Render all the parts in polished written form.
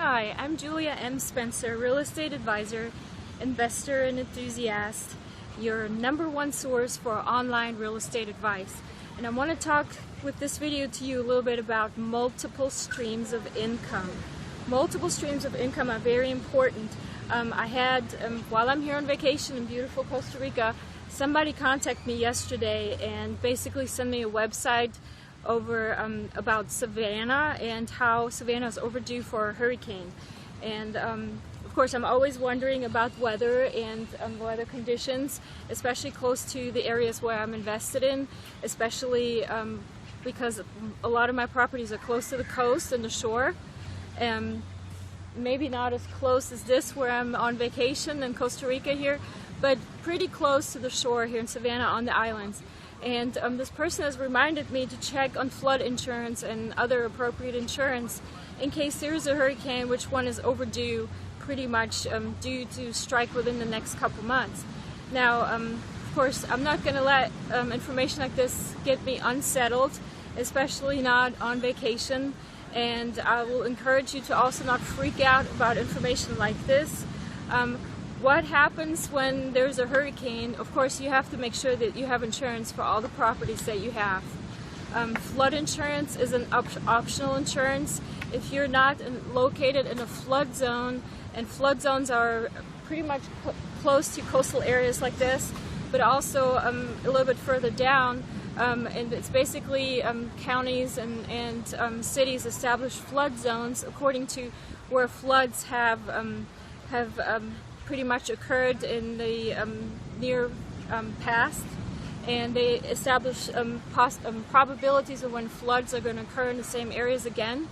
Hi, I'm Julia M. Spencer, real estate advisor, investor, and enthusiast, your #1 source for online real estate advice. And I want to talk with this video to you a little bit about multiple streams of income. Multiple streams of income are very important. While I'm here on vacation in beautiful Costa Rica, somebody contacted me yesterday and basically sent me a website over about Savannah and how Savannah is overdue for a hurricane. And of course, I'm always wondering about weather and weather conditions, especially close to the areas where I'm invested in, especially because a lot of my properties are close to the coast and the shore. Maybe not as close as this where I'm on vacation in Costa Rica here, but pretty close to the shore here in Savannah on the islands. And this person has reminded me to check on flood insurance and other appropriate insurance in case there is a hurricane, which one is overdue, pretty much due to strike within the next couple months. Now, of course, I'm not going to let information like this get me unsettled, especially not on vacation. And I will encourage you to also not freak out about information like this. What happens when there's a hurricane? Of course, you have to make sure that you have insurance for all the properties that you have. Flood insurance is an optional insurance. If you're not located in a flood zone, and flood zones are pretty much close to coastal areas like this, but also a little bit further down, and it's basically counties and cities establish flood zones according to where floods have pretty much occurred in the near past, and they establish probabilities of when floods are going to occur in the same areas again.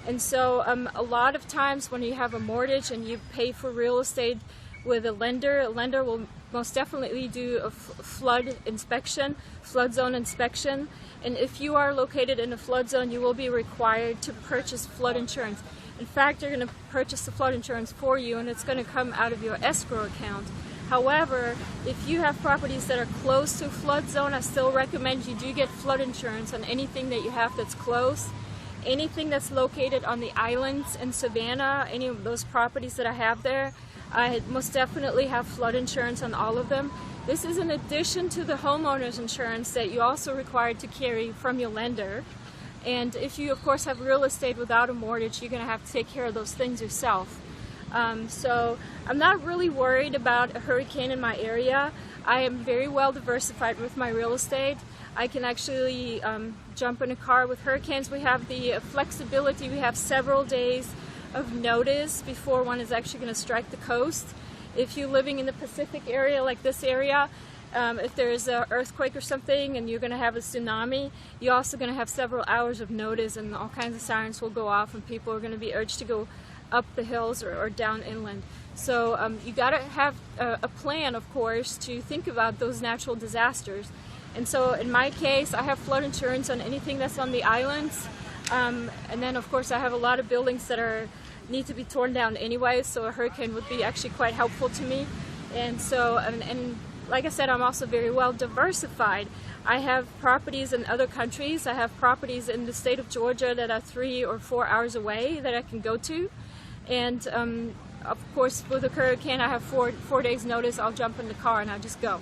And so a lot of times when you have a mortgage and you pay for real estate with a lender will most definitely do a flood inspection, flood zone inspection. And if you are located in a flood zone, you will be required to purchase flood insurance. In fact, they're going to purchase the flood insurance for you, and it's going to come out of your escrow account. However, if you have properties that are close to a flood zone, I still recommend you do get flood insurance on anything that you have that's close. Anything that's located on the islands in Savannah, any of those properties that I have there, I most definitely have flood insurance on all of them. This is in addition to the homeowner's insurance that you also required to carry from your lender. And if you, of course, have real estate without a mortgage, you're going to have to take care of those things yourself. So I'm not really worried about a hurricane in my area. I am very well diversified with my real estate. I can actually jump in a car with hurricanes. We have the flexibility. We have several days of notice before one is actually going to strike the coast. If you're living in the Pacific area like this area, if there's an earthquake or something and you're going to have a tsunami, you're also going to have several hours of notice, and all kinds of sirens will go off and people are going to be urged to go up the hills or down inland. So you got to have a plan, of course, to think about those natural disasters. And so in my case, I have flood insurance on anything that's on the islands. And then, of course, I have a lot of buildings that need to be torn down anyway, so a hurricane would be actually quite helpful to me. And so, and like I said, I'm also very well diversified. I have properties in other countries. I have properties in the state of Georgia that are 3 or 4 hours away that I can go to. And of course, with a hurricane, I have four days notice. I'll jump in the car and I'll just go.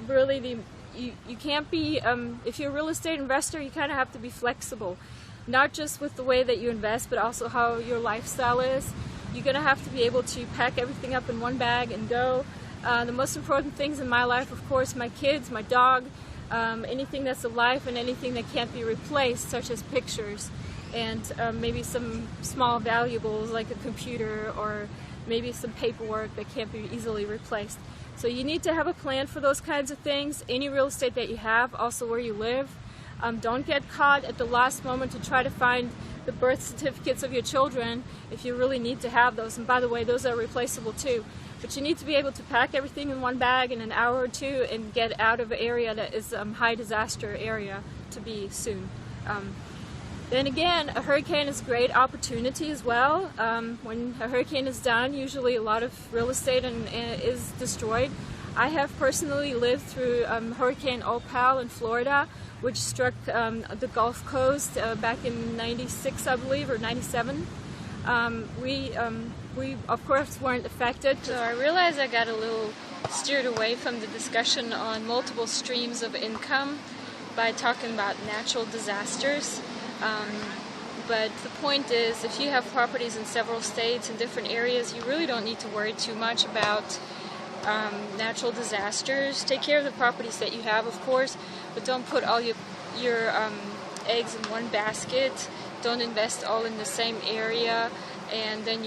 Really, you can't be, if you're a real estate investor, you kind of have to be flexible. Not just with the way that you invest, but also how your lifestyle is. You're going to have to be able to pack everything up in one bag and go. The most important things in my life, of course, my kids, my dog, anything that's alive and anything that can't be replaced, such as pictures, and maybe some small valuables like a computer or maybe some paperwork that can't be easily replaced. So you need to have a plan for those kinds of things. Any real estate that you have, also where you live. Don't get caught at the last moment to try to find the birth certificates of your children if you really need to have those. And by the way, those are replaceable too. But you need to be able to pack everything in one bag in an hour or two and get out of an area that is high disaster area to be soon. Then again, a hurricane is a great opportunity as well. When a hurricane is done, usually a lot of real estate is destroyed. I have personally lived through Hurricane Opal in Florida, which struck the Gulf Coast back in '96, I believe, or '97. We of course weren't affected. So I realized I got a little steered away from the discussion on multiple streams of income by talking about natural disasters. But the point is, if you have properties in several states in different areas, you really don't need to worry too much about natural disasters. Take care of the properties that you have, of course, but don't put all your eggs in one basket. Don't invest all in the same area, and then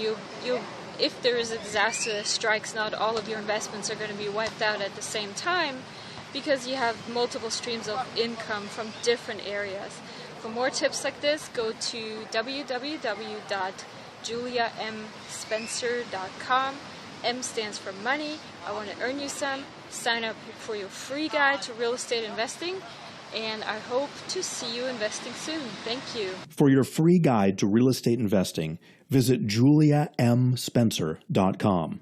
if there is a disaster that strikes, not all of your investments are going to be wiped out at the same time, because you have multiple streams of income from different areas. For more tips like this, go to www.juliamspencer.com. M stands for money. I want to earn you some. Sign up for your free guide to real estate investing, and I hope to see you investing soon. Thank you. For your free guide to real estate investing, visit juliamspencer.com.